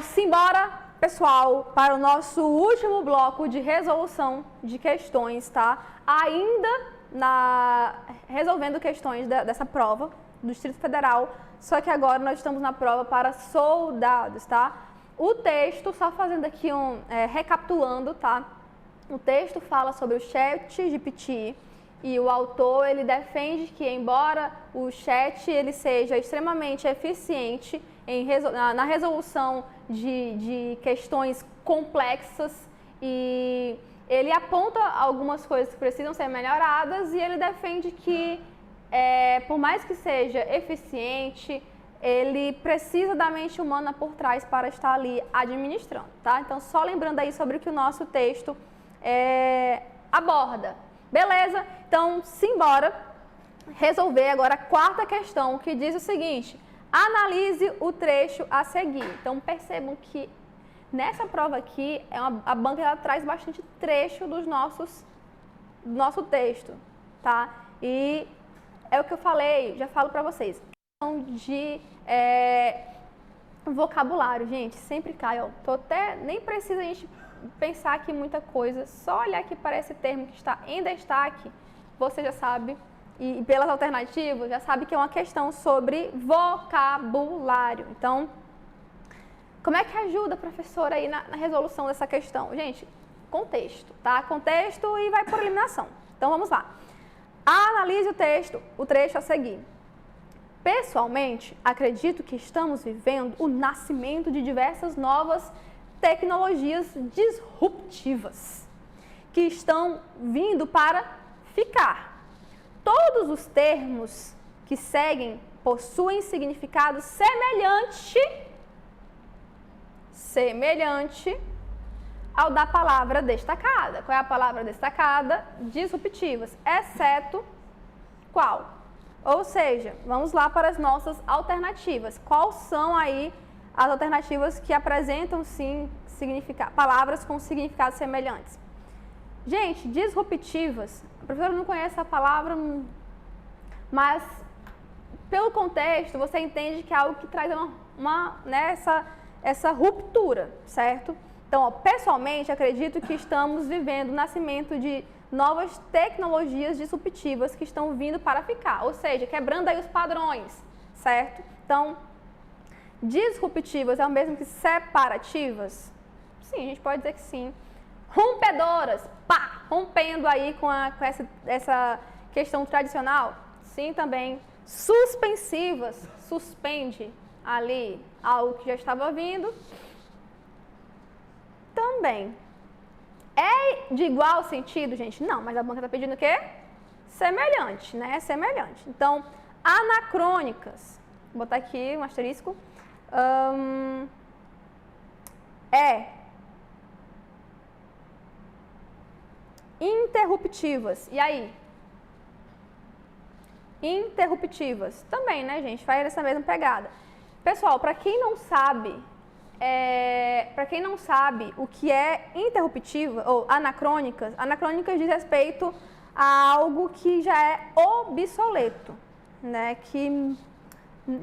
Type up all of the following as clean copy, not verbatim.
simbora, pessoal, para o nosso último bloco de resolução de questões, tá? Resolvendo questões dessa prova do Distrito Federal, só que agora nós estamos na prova para soldados, tá? O texto, só fazendo aqui recapitulando, tá? O texto fala sobre o ChatGPT e o autor, ele defende que, embora o chat ele seja extremamente eficiente na resolução de questões complexas, e ele aponta algumas coisas que precisam ser melhoradas, e ele defende que, por mais que seja eficiente, ele precisa da mente humana por trás para estar ali administrando, tá? Então, só lembrando aí sobre o que o nosso texto aborda. Beleza? Então, simbora resolver agora a quarta questão, que diz o seguinte: analise o trecho a seguir. Então, percebam que nessa prova aqui, a banca ela traz bastante trecho do nosso texto, tá? E é o que eu falei, já falo pra vocês. Questão de vocabulário, gente, sempre cai, ó. Nem precisa a gente pensar aqui muita coisa, só olhar aqui para esse termo que está em destaque, você já sabe, e pelas alternativas, já sabe que é uma questão sobre vocabulário. Então, como é que ajuda a professora aí na resolução dessa questão? Gente, contexto, tá? Contexto e vai por eliminação. Então, vamos lá. Analise o trecho a seguir. Pessoalmente, acredito que estamos vivendo o nascimento de diversas novas tecnologias disruptivas que estão vindo para ficar. Todos os termos que seguem possuem significado semelhante ao da palavra destacada. Qual é a palavra destacada? Disruptivas, exceto qual? Ou seja, vamos lá para as nossas alternativas. Quais são aí as alternativas que apresentam, sim, palavras com significados semelhantes? Gente, disruptivas, a professora não conhece a palavra, mas pelo contexto você entende que é algo que traz essa ruptura, certo? Então, ó, pessoalmente, acredito que estamos vivendo o nascimento de novas tecnologias disruptivas que estão vindo para ficar, ou seja, quebrando aí os padrões, certo? Então, disruptivas é o mesmo que separativas? Sim, a gente pode dizer que sim. Rompedoras, pá, rompendo aí com essa questão tradicional? Sim, também. Suspensivas, suspende ali algo que já estava vindo? Também. É de igual sentido, gente? Não, mas a banca está pedindo o quê? Semelhante, né? Semelhante. Então, anacrônicas. Vou botar aqui um asterisco. Interruptivas. E aí? Interruptivas. Também, né, gente? Faz essa mesma pegada. Pessoal, para quem não sabe o que é interruptiva ou anacrônicas diz respeito a algo que já é obsoleto, né? Que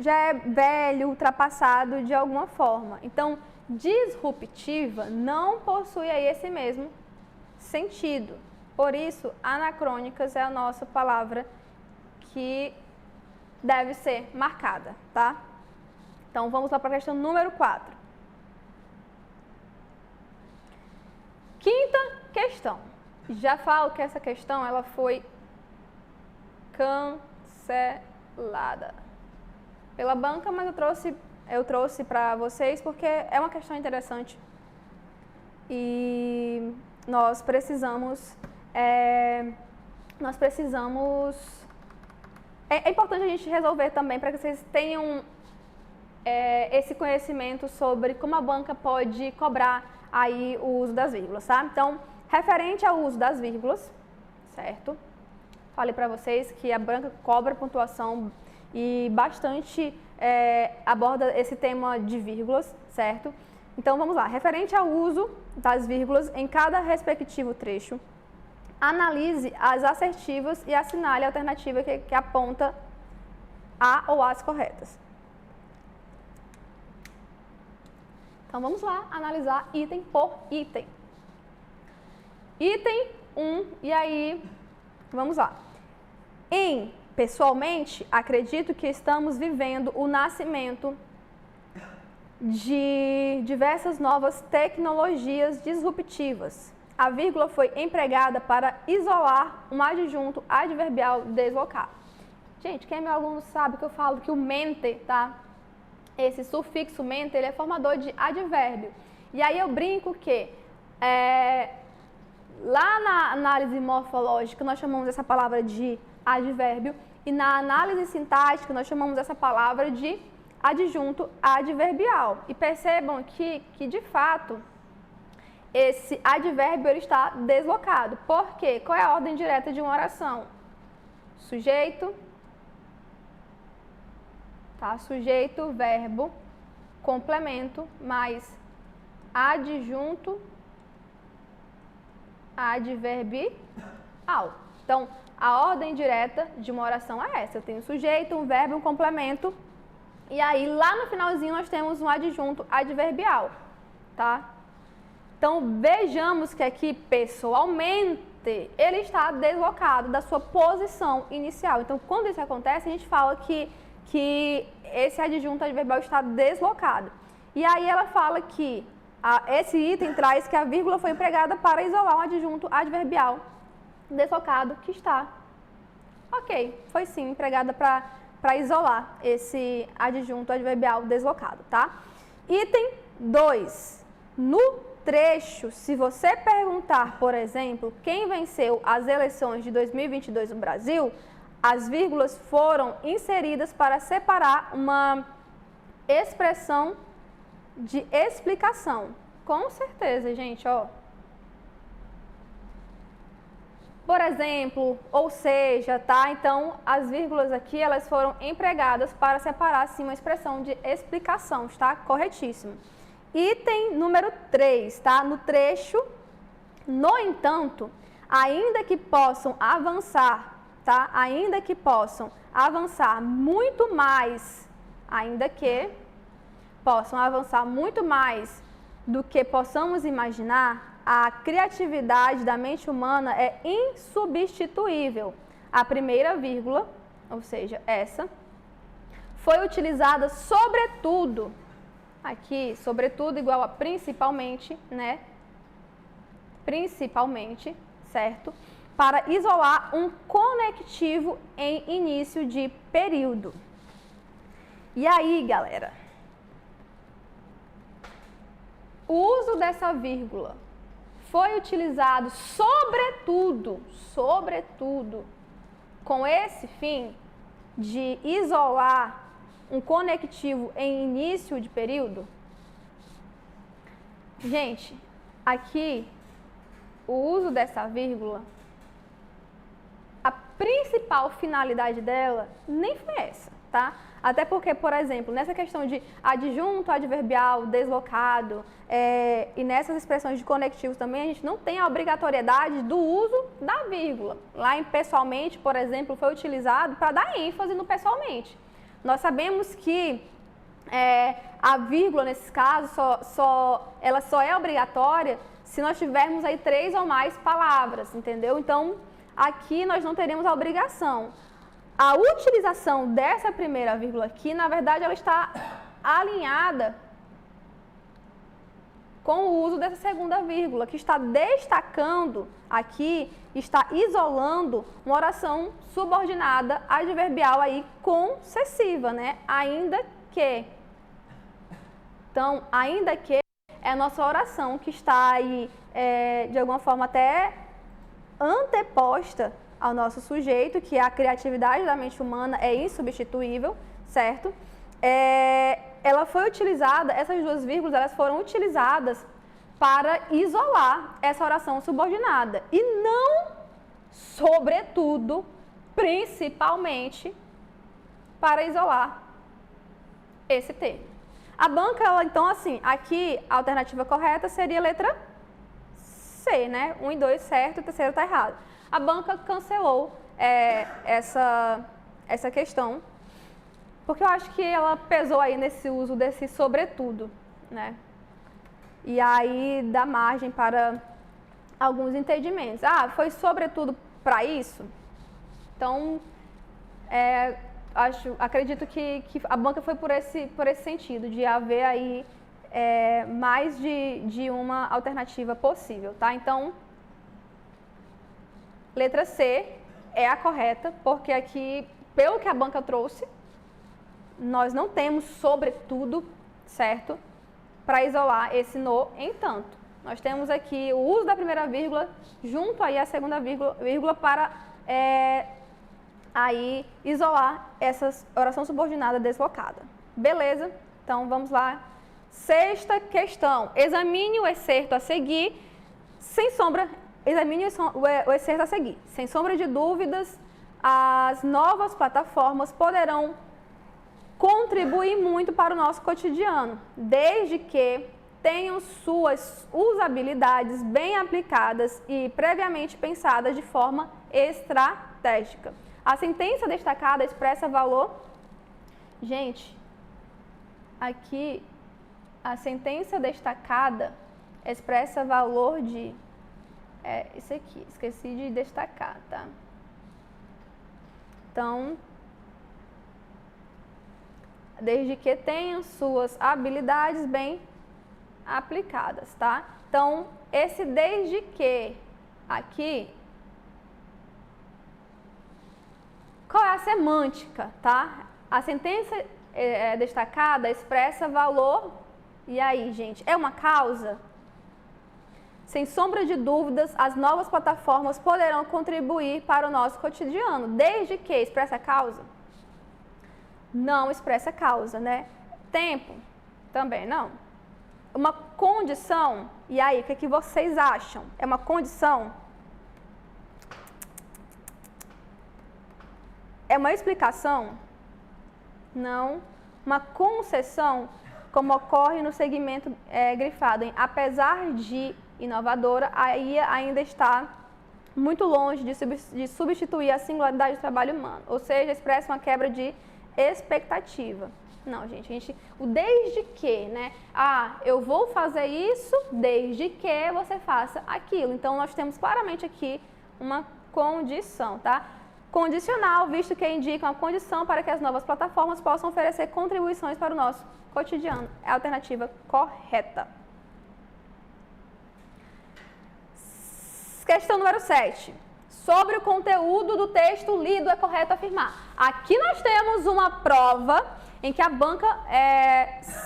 já é velho, ultrapassado de alguma forma. Então, disruptiva não possui aí esse mesmo sentido. Por isso, anacrônicas é a nossa palavra que deve ser marcada, tá? Então, vamos lá para a questão número 4. Quinta questão. Já falo que essa questão ela foi cancelada pela banca, mas eu trouxe para vocês porque é uma questão interessante e nós precisamos é importante a gente resolver também para que vocês tenham esse conhecimento sobre como a banca pode cobrar aí o uso das vírgulas, tá? Então, referente ao uso das vírgulas, certo? Falei para vocês que a banca cobra pontuação e bastante aborda esse tema de vírgulas, certo? Então, vamos lá. Referente ao uso das vírgulas em cada respectivo trecho, analise as assertivas e assinale a alternativa que aponta a ou as corretas. Então vamos lá analisar item por item. Item 1, e aí vamos lá. Pessoalmente, acredito que estamos vivendo o nascimento de diversas novas tecnologias disruptivas. A vírgula foi empregada para isolar um adjunto adverbial deslocado. Gente, quem é meu aluno sabe que eu falo que o mente, tá? Esse sufixo mente, ele é formador de advérbio. E aí eu brinco que lá na análise morfológica nós chamamos essa palavra de advérbio e na análise sintática nós chamamos essa palavra de adjunto adverbial. E percebam aqui que de fato esse advérbio ele está deslocado. Por quê? Qual é a ordem direta de uma oração? Sujeito, tá? Sujeito, verbo, complemento, mais adjunto adverbial. Então, a ordem direta de uma oração é essa. Eu tenho um sujeito, um verbo, um complemento. E aí, lá no finalzinho, nós temos um adjunto adverbial, tá? Então, vejamos que aqui, pessoalmente, ele está deslocado da sua posição inicial. Então, quando isso acontece, a gente fala que esse adjunto adverbial está deslocado. E aí ela fala que esse item traz que a vírgula foi empregada para isolar um adjunto adverbial deslocado que está. Ok, foi sim empregada para isolar esse adjunto adverbial deslocado, tá? Item 2. No trecho, se você perguntar, por exemplo, quem venceu as eleições de 2022 no Brasil, as vírgulas foram inseridas para separar uma expressão de explicação. Com certeza, gente, ó. Por exemplo, ou seja, tá? Então, as vírgulas aqui, elas foram empregadas para separar, assim, uma expressão de explicação, está? Corretíssimo. Item número 3, tá? No trecho, no entanto, ainda que possam avançar, tá? Ainda que possam avançar muito mais, ainda que possam avançar muito mais do que possamos imaginar, a criatividade da mente humana é insubstituível. A primeira vírgula, ou seja, essa, foi utilizada sobretudo, aqui, sobretudo igual a principalmente, né? Principalmente, certo? Para isolar um conectivo em início de período. E aí, galera, o uso dessa vírgula foi utilizado sobretudo, com esse fim de isolar um conectivo em início de período? Gente, aqui, o uso dessa vírgula, a principal finalidade dela nem foi essa, tá? Até porque, por exemplo, nessa questão de adjunto adverbial, deslocado, e nessas expressões de conectivos também, a gente não tem a obrigatoriedade do uso da vírgula. Lá em pessoalmente, por exemplo, foi utilizado para dar ênfase no pessoalmente. Nós sabemos que a vírgula, nesses casos, ela só é obrigatória se nós tivermos aí 3 ou mais palavras, entendeu? Então, aqui nós não teremos a obrigação. A utilização dessa primeira vírgula aqui, na verdade, ela está alinhada com o uso dessa segunda vírgula, que está destacando aqui, está isolando uma oração subordinada adverbial aí concessiva, né? Ainda que. Então, ainda que é a nossa oração que está aí, de alguma forma, até anteposta ao nosso sujeito, que a criatividade da mente humana é insubstituível, certo? Ela foi utilizada, essas duas vírgulas, elas foram utilizadas para isolar essa oração subordinada e não, sobretudo, principalmente, para isolar esse termo. A banca, ela, então, assim, aqui a alternativa correta seria a letra C, né? 1 e 2 certo, o terceiro está errado. A banca cancelou essa questão, porque eu acho que ela pesou aí nesse uso desse sobretudo, né? e aí dá margem para alguns entendimentos. Ah, foi sobretudo para isso? Então, acredito que a banca foi por esse sentido, de haver aí mais de uma alternativa possível, tá? Então, letra C é a correta, porque aqui, pelo que a banca trouxe, nós não temos sobretudo, certo? Para isolar esse no entanto. Nós temos aqui o uso da primeira vírgula junto aí à segunda vírgula para aí isolar essa oração subordinada deslocada. Beleza? Então vamos lá. Sexta questão. Examine o excerto a seguir, sem sombra. Examine o excerto a seguir. Sem sombra de dúvidas, as novas plataformas poderão contribuir muito para o nosso cotidiano, desde que tenham suas usabilidades bem aplicadas e previamente pensadas de forma estratégica. A sentença destacada expressa valor. Gente, aqui a sentença destacada expressa valor de. Isso aqui, esqueci de destacar, tá? Então, desde que tenham suas habilidades bem aplicadas, tá? Então, esse desde que aqui, qual é a semântica, tá? A sentença destacada expressa valor, e aí, gente, é uma causa? Sem sombra de dúvidas, as novas plataformas poderão contribuir para o nosso cotidiano, desde que expressa causa? Não expressa causa, né? Tempo? Também não. Uma condição? E aí, o que vocês acham? É uma condição? É uma explicação? Não. Uma concessão, como ocorre no segmento grifado em apesar de inovadora, aí ainda está muito longe de substituir a singularidade do trabalho humano, ou seja, expressa uma quebra de expectativa. Não, gente, o desde que, né? Ah, eu vou fazer isso desde que você faça aquilo. Então, nós temos claramente aqui uma condição, tá? Condicional, visto que indica uma condição para que as novas plataformas possam oferecer contribuições para o nosso cotidiano. É a alternativa correta. Questão número 7. Sobre o conteúdo do texto lido, é correto afirmar. Aqui nós temos uma prova em que a banca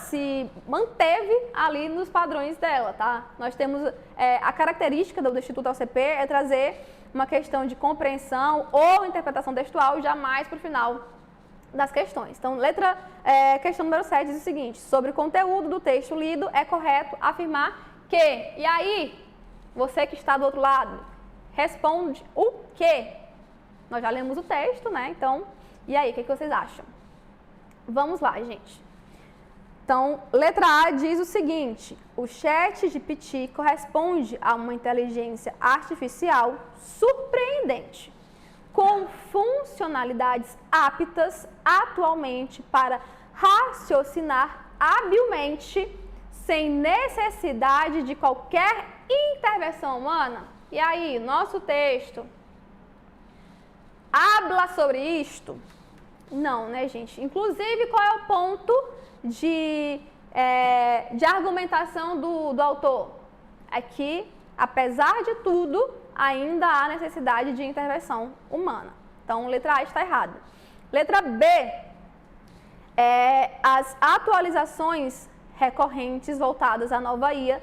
se manteve ali nos padrões dela, tá? Nós temos a característica do Instituto ACP é trazer uma questão de compreensão ou interpretação textual jamais para o final das questões. Então, questão número 7 diz o seguinte: sobre o conteúdo do texto lido, é correto afirmar que. E aí, você que está do outro lado, responde o quê? Nós já lemos o texto, né? Então, e aí, o que vocês acham? Vamos lá, gente. Então, letra A diz o seguinte: o ChatGPT corresponde a uma inteligência artificial surpreendente, com funcionalidades aptas atualmente para raciocinar habilmente, sem necessidade de qualquer intervenção humana. E aí, nosso texto habla sobre isto? Não, né, gente? Inclusive, qual é o ponto de argumentação do autor? É que, apesar de tudo, ainda há necessidade de intervenção humana. Então, letra A está errada. Letra B, as atualizações recorrentes voltadas à nova IA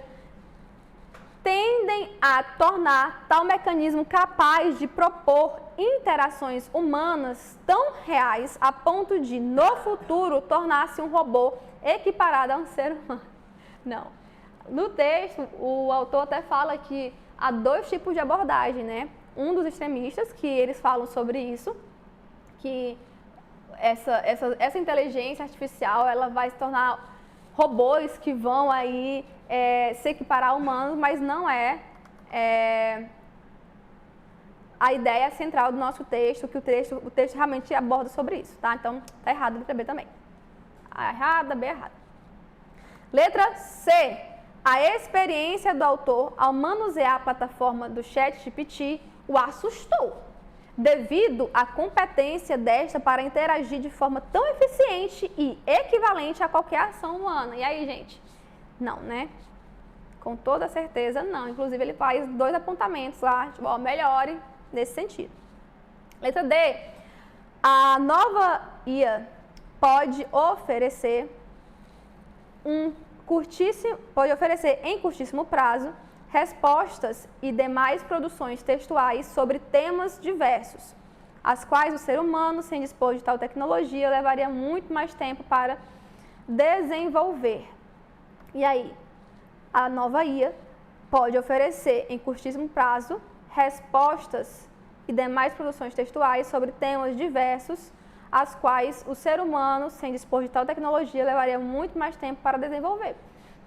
tendem a tornar tal mecanismo capaz de propor interações humanas tão reais a ponto de, no futuro, tornar-se um robô equiparado a um ser humano. Não. No texto, o autor até fala que há dois tipos de abordagem, né? Um dos extremistas, que eles falam sobre isso, que essa inteligência artificial ela vai se tornar robôs que vão aí se equiparar a humanos, mas não é a ideia central do nosso texto, que o texto realmente aborda sobre isso, tá? Então, tá errado, letra B também. A errada, B errada. Letra C. a experiência do autor ao manusear a plataforma do ChatGPT o assustou, devido à competência desta para interagir de forma tão eficiente e equivalente a qualquer ação humana. E aí, gente? Não, né? Com toda certeza, não. Inclusive, ele faz 2 apontamentos lá, tipo, ó, melhore nesse sentido. Letra D. A nova IA pode oferecer em curtíssimo prazo respostas e demais produções textuais sobre temas diversos, as quais o ser humano, sem dispor de tal tecnologia, levaria muito mais tempo para desenvolver. E aí, a nova IA pode oferecer em curtíssimo prazo respostas e demais produções textuais sobre temas diversos, as quais o ser humano, sem dispor de tal tecnologia, levaria muito mais tempo para desenvolver.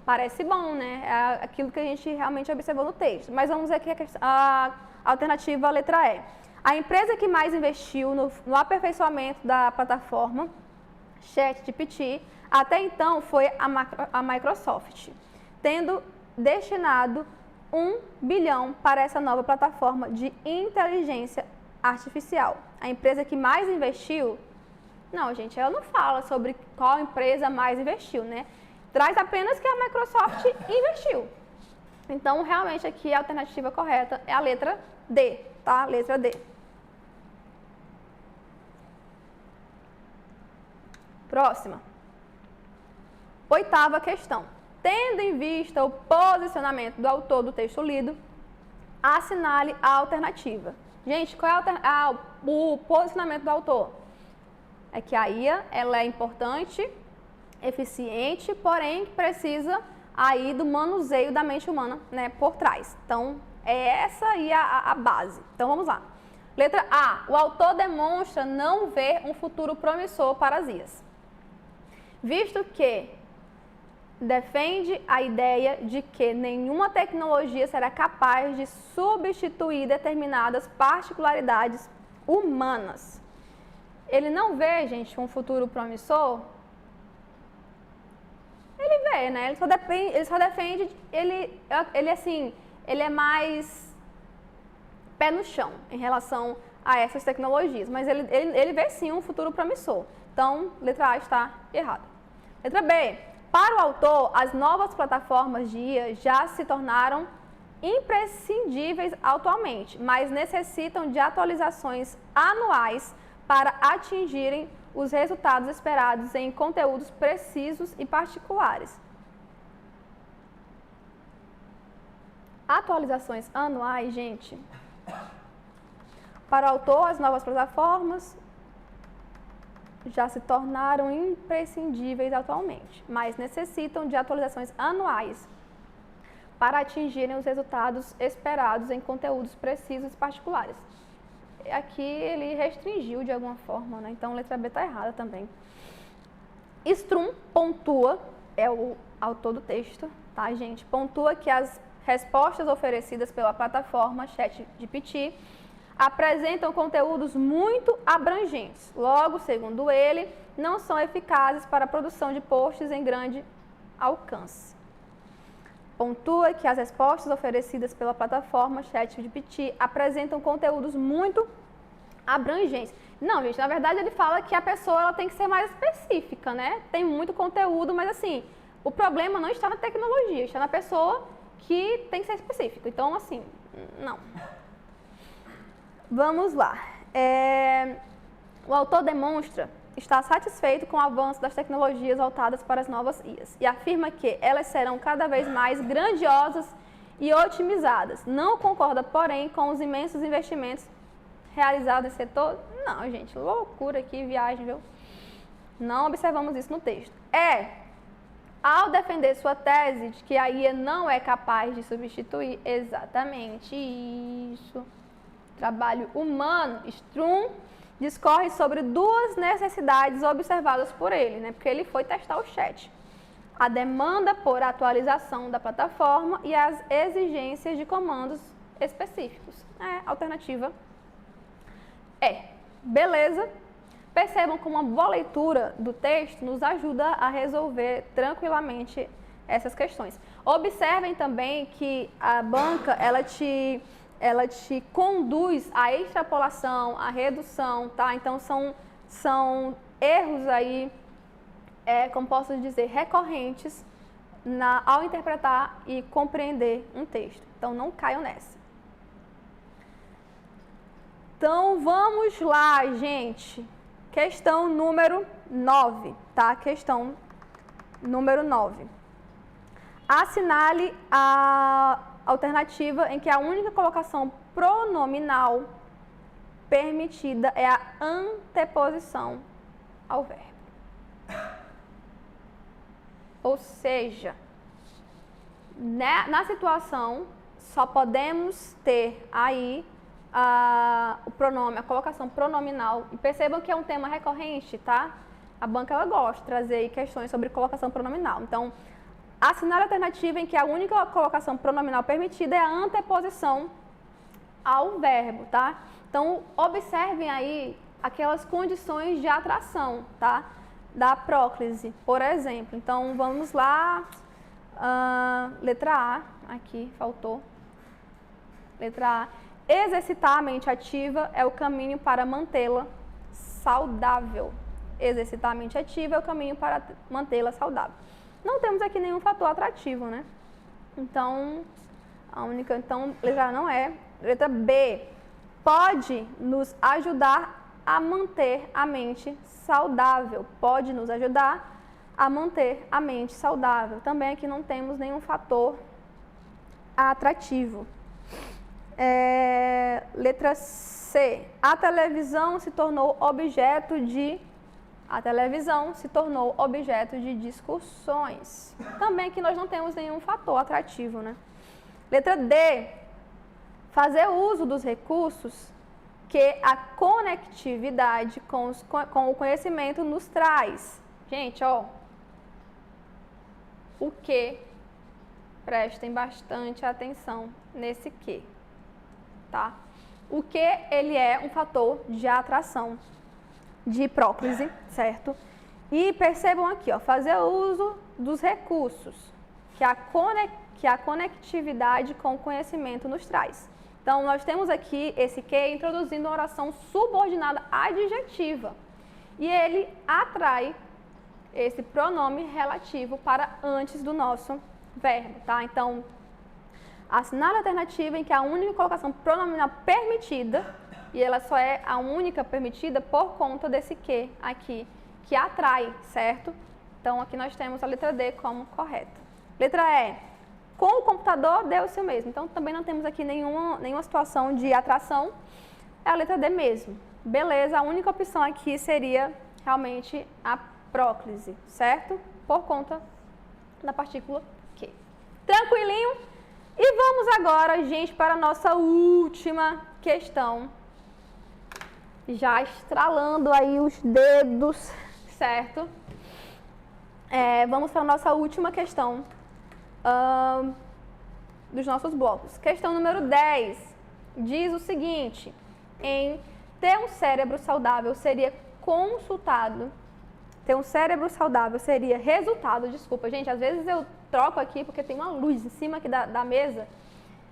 Parece bom, né? É aquilo que a gente realmente observou no texto. Mas vamos ver aqui a alternativa, a letra E. A empresa que mais investiu no aperfeiçoamento da plataforma ChatGPT até então foi a Microsoft, tendo destinado 1 bilhão para essa nova plataforma de inteligência artificial. A empresa que mais investiu... Não, gente, ela não fala sobre qual empresa mais investiu, né? Traz apenas que a Microsoft investiu. Então, realmente, aqui a alternativa correta é a letra D, tá? Letra D. Próxima. 8ª questão. Tendo em vista o posicionamento do autor do texto lido, assinale a alternativa. Gente, qual é o posicionamento do autor? É que a IA ela é importante, eficiente, porém precisa aí do manuseio da mente humana, né, por trás. Então, é essa aí a base. Então, vamos lá. Letra A. O autor demonstra não ver um futuro promissor para as IAs, visto que defende a ideia de que nenhuma tecnologia será capaz de substituir determinadas particularidades humanas. Ele não vê, gente, um futuro promissor? Ele vê, né? Ele só defende, ele é mais pé no chão em relação a essas tecnologias, mas ele vê sim um futuro promissor. Então, letra A está errada. Letra B. Para o autor, as novas plataformas de IA já se tornaram imprescindíveis atualmente, mas necessitam de atualizações anuais para atingirem os resultados esperados em conteúdos precisos e particulares. Atualizações anuais, gente. Para o autor, as novas plataformas já se tornaram imprescindíveis atualmente, mas necessitam de atualizações anuais para atingirem os resultados esperados em conteúdos precisos e particulares. Aqui ele restringiu de alguma forma, né? Então, letra B está errada também. Strum pontua, é o autor do texto, tá, gente? Pontua que as respostas oferecidas pela plataforma ChatGPT apresentam conteúdos muito abrangentes. Logo, segundo ele, não são eficazes para a produção de posts em grande alcance. Pontua que as respostas oferecidas pela plataforma ChatGPT apresentam conteúdos muito abrangentes. Não, gente, na verdade ele fala que a pessoa ela tem que ser mais específica, né? Tem muito conteúdo, mas assim, o problema não está na tecnologia, está na pessoa que tem que ser específico. Então, assim, não. Vamos lá. O autor demonstra estar satisfeito com o avanço das tecnologias voltadas para as novas IAs e afirma que elas serão cada vez mais grandiosas e otimizadas. Não concorda, porém, com os imensos investimentos realizados nesse setor. Não, gente, loucura aqui, viagem, viu? Não observamos isso no texto. Ao defender sua tese de que a IA não é capaz de substituir exatamente isso, trabalho humano, Strum discorre sobre 2 necessidades observadas por ele, né? Porque ele foi testar o chat. A demanda por atualização da plataforma e as exigências de comandos específicos. Alternativa beleza. Percebam como uma boa leitura do texto nos ajuda a resolver tranquilamente essas questões. Observem também que a banca, ela te conduz à extrapolação, à redução, tá? Então, são erros aí, como posso dizer, recorrentes ao interpretar e compreender um texto. Então, não caiam nessa. Então, vamos lá, gente. Questão número 9, tá? Questão número 9. Assinale a alternativa em que a única colocação pronominal permitida é a anteposição ao verbo. Ou seja, na situação, só podemos ter aí o pronome, a colocação pronominal. E percebam que é um tema recorrente, tá? A banca, ela gosta de trazer questões sobre colocação pronominal. Então, assinale a alternativa em que a única colocação pronominal permitida é a anteposição ao verbo, tá? Então, observem aí aquelas condições de atração, tá? Da próclise, por exemplo. Então, vamos lá. Letra A, aqui, faltou. Letra A. Exercitar a mente ativa é o caminho para mantê-la saudável. Exercitar a mente ativa é o caminho para mantê-la saudável. Não temos aqui nenhum fator atrativo, né? Então, letra A não é. Letra B. Pode nos ajudar a manter a mente saudável. Pode nos ajudar a manter a mente saudável. Também aqui não temos nenhum fator atrativo. Letra C. A televisão se tornou objeto de discussões. Também aqui nós não temos nenhum fator atrativo, né? Letra D. Fazer uso dos recursos que a conectividade com o conhecimento nos traz. Gente, ó, o que? Prestem bastante atenção nesse que, tá? O que, ele é um fator de atração, de próclise, certo? E percebam aqui, ó, fazer uso dos recursos que a conectividade com o conhecimento nos traz. Então, nós temos aqui esse que introduzindo uma oração subordinada adjetiva. E ele atrai esse pronome relativo para antes do nosso verbo, tá? Então, assinale a alternativa em que a única colocação pronominal permitida, e ela só é a única permitida por conta desse que aqui, que atrai, certo? Então, aqui nós temos a letra D como correta. Letra E. Com o computador, deu-se o mesmo. Então, também não temos aqui nenhuma situação de atração. É a letra D mesmo. Beleza, a única opção aqui seria realmente a próclise, certo? Por conta da partícula que. Tranquilinho? E vamos agora, gente, para a nossa última questão. Já estralando aí os dedos, certo? Vamos para a nossa última questão dos nossos blocos. Questão número 10 diz o seguinte: em ter um cérebro saudável seria resultado, desculpa, gente, às vezes eu troco aqui porque tem uma luz em cima aqui da mesa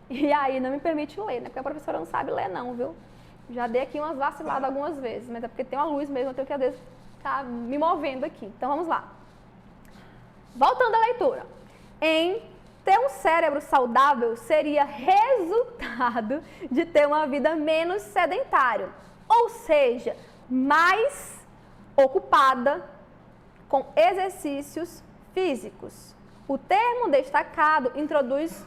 e aí não me permite ler, né? Porque a professora não sabe ler não, viu? Já dei aqui umas vaciladas algumas vezes, mas é porque tem uma luz mesmo, eu tenho que às vezes ficar me movendo aqui. Então vamos lá. Voltando à leitura. Em ter um cérebro saudável seria resultado de ter uma vida menos sedentária, ou seja, mais ocupada com exercícios físicos. O termo destacado introduz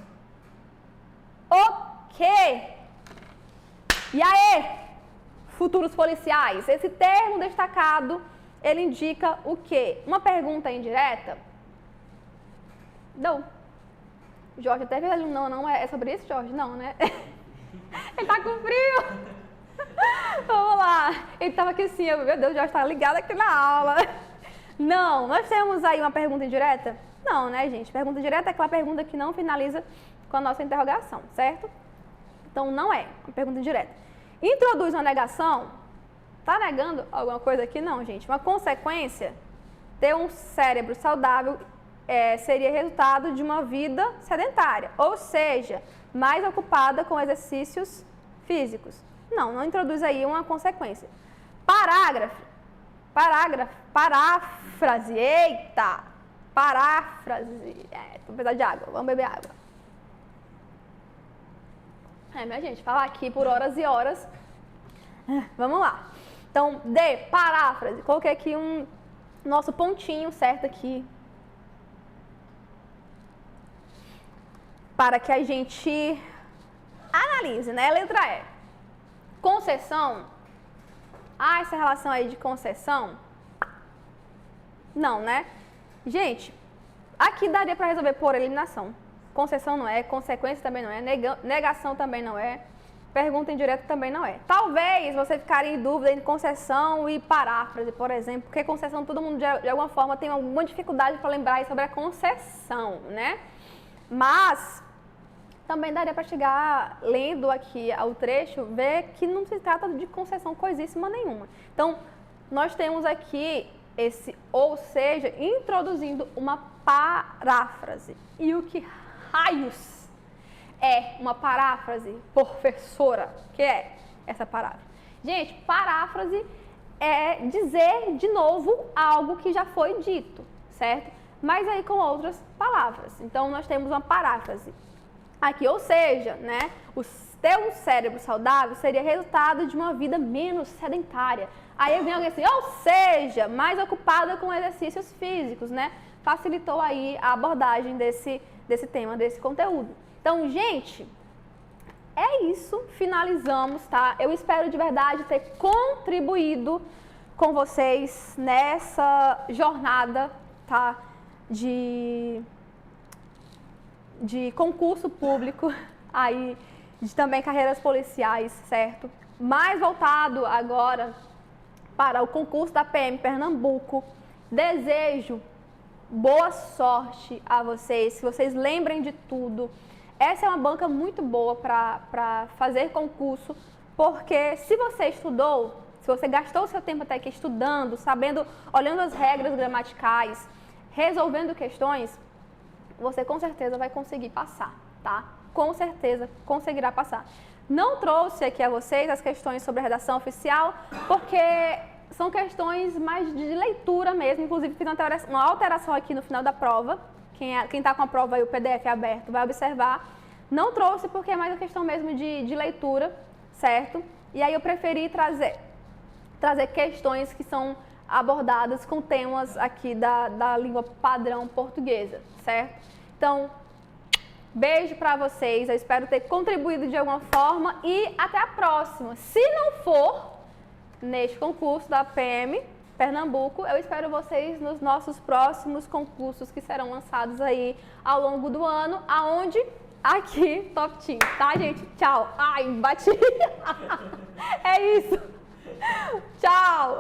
o quê? E aí, futuros policiais, esse termo destacado, ele indica o quê? Uma pergunta indireta? Não. Jorge até veio ali, não é sobre isso, Jorge? Não, né? Ele tá com frio. Vamos lá. Ele tava aqui assim, meu Deus, o Jorge tá ligado aqui na aula. Não, nós temos aí uma pergunta indireta? Não, né, gente? Pergunta indireta é aquela pergunta que não finaliza com a nossa interrogação, certo? Então, não é uma pergunta indireta. Introduz uma negação? Tá negando alguma coisa aqui? Não, gente. Uma consequência, ter um cérebro saudável seria resultado de uma vida sedentária, ou seja, mais ocupada com exercícios físicos. Não introduz aí uma consequência. Paráfrase, eita! Paráfrase, tô precisando de água, vamos beber água. Minha gente, falar aqui por horas e horas. Vamos lá. Então, D, paráfrase. Coloquei aqui um nosso pontinho certo aqui. Para que a gente analise, né? Letra E. Concessão. Essa relação aí de concessão. Não, né? Gente, aqui daria para resolver por eliminação. Concessão não é, consequência também não é, negação também não é, pergunta indireta também não é. Talvez você ficaria em dúvida entre concessão e paráfrase, por exemplo, porque concessão todo mundo de alguma forma tem alguma dificuldade para lembrar sobre a concessão, né? Mas também daria para chegar, lendo aqui o trecho, ver que não se trata de concessão coisíssima nenhuma. Então, nós temos aqui esse ou seja, introduzindo uma paráfrase. E o que raios é uma paráfrase, professora? Que é essa paráfrase? Gente, paráfrase é dizer de novo algo que já foi dito, certo? Mas aí com outras palavras. Então, nós temos uma paráfrase aqui, ou seja, né, ter um cérebro saudável seria resultado de uma vida menos sedentária. Aí vem alguém assim, ou seja, mais ocupada com exercícios físicos, né? Facilitou aí a abordagem desse tema, desse conteúdo. Então, gente, é isso. Finalizamos, tá? Eu espero de verdade ter contribuído com vocês nessa jornada, tá? De concurso público, aí, de também carreiras policiais, certo? Mais voltado agora para o concurso da PM Pernambuco. Desejo boa sorte a vocês, que vocês lembrem de tudo. Essa é uma banca muito boa para fazer concurso, porque se você estudou, se você gastou o seu tempo até aqui estudando, sabendo, olhando as regras gramaticais, resolvendo questões, você com certeza vai conseguir passar, tá? Com certeza conseguirá passar. Não trouxe aqui a vocês as questões sobre a redação oficial, porque são questões mais de leitura mesmo. Inclusive, fiz uma alteração aqui no final da prova. Quem está com a prova aí, o PDF aberto, vai observar. Não trouxe porque é mais uma questão mesmo de leitura, certo? E aí eu preferi trazer questões que são abordadas com temas aqui da língua padrão portuguesa, certo? Então, beijo pra vocês, eu espero ter contribuído de alguma forma e até a próxima. Se não for neste concurso da PM Pernambuco, eu espero vocês nos nossos próximos concursos que serão lançados aí ao longo do ano, aonde? Aqui, Top Team, tá, gente? Tchau. Ai, bati. É isso. Tchau.